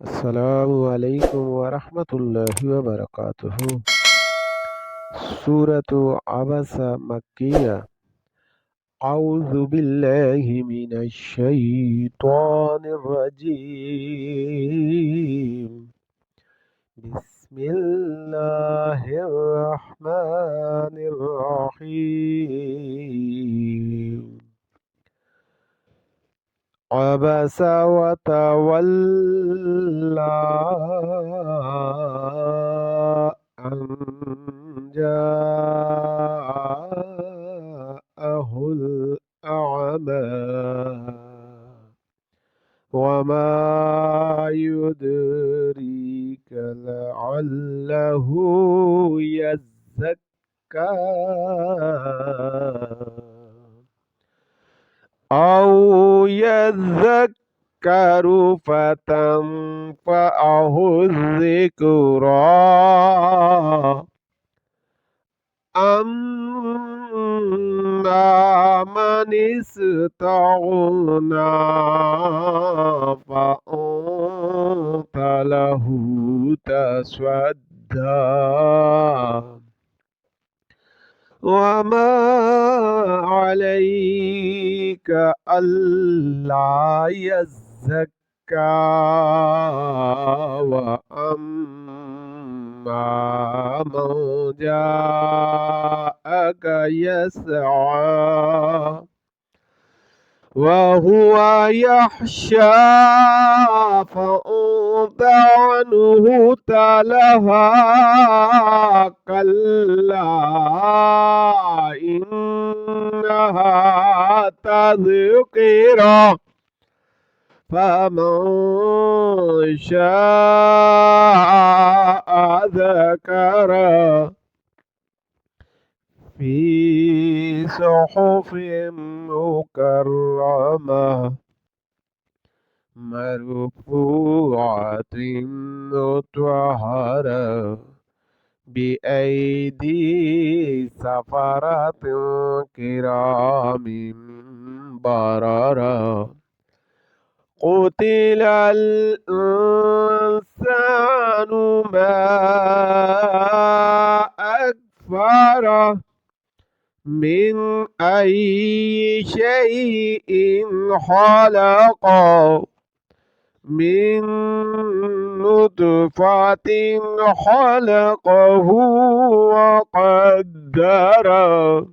السلام عليكم ورحمة الله وبركاته. سورة عبس مكية. أعوذ بالله من الشيطان الرجيم. بسم الله الرحمن الرحيم. عبس وتولى أن جاءه الأعمى وما يدريك لعله يزكى أو يذكر فتنفعه الذكرى أما من استغنى فأنت له تسودى وما عليك ألا يزكى وأما من جاءك يسعى وهو يخشى فأنت عنه تلهى كلا إنها تذكرة فمن شاء ذكره في صحف مكرمة مرفوعة مطهرة بأيدي سفرة كرام بررة قتل الإنسان ما أكفره من أي شيء خلقه من نطفة خلقه وقدره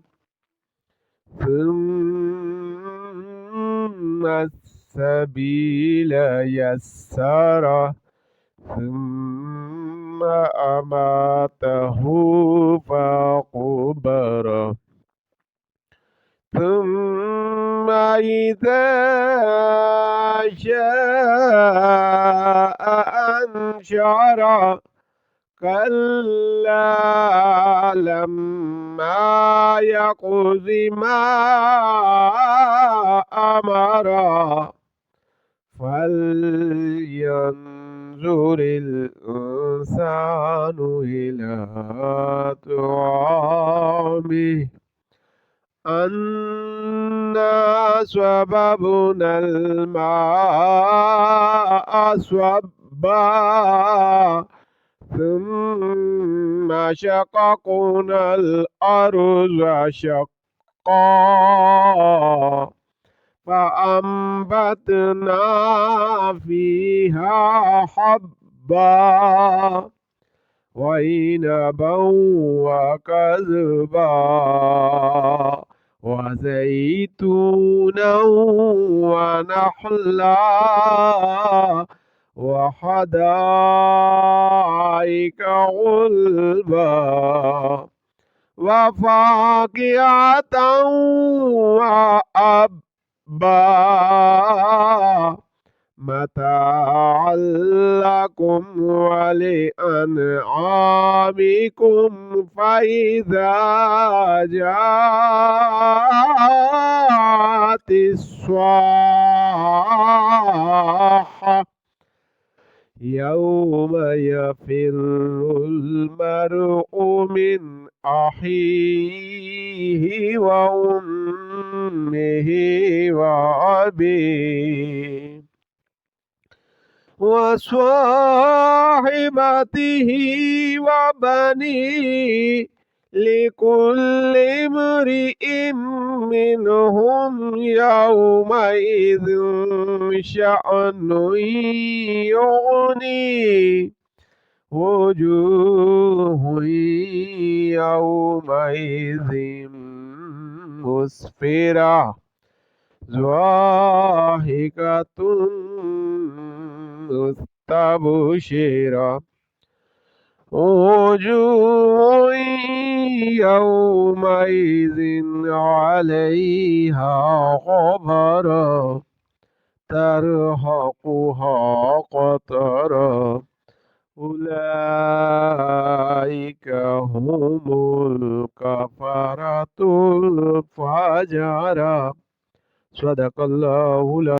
ثم السبيل يسره ثم أماته فأقبره ثم إذا شاء أنشره كلا لما يقض ما أمره فلينظر الإنسان إلى طعامه أنا صببنا الماء صبا ثم شققنا الأرض شقا فأنبتنا فيها حبا وعنبا وكذبا وزيتونا ونخلا وحدائق غلبا وفاكهة وأبا متاعا لكم ولأنعامكم فإذا جاءت الصاخة يوم يفر المرء من أخيه وأمه وأبيه وصاحبته وبنيه لكل امرئ منهم يومئذ شأن يغنيه وجوه يومئذ مسفرة ضاحكة مستبشرة وجوه يومئذ عليها غبرة ترهقها قترة أولئك هم الكفرة الفجرة صدق الله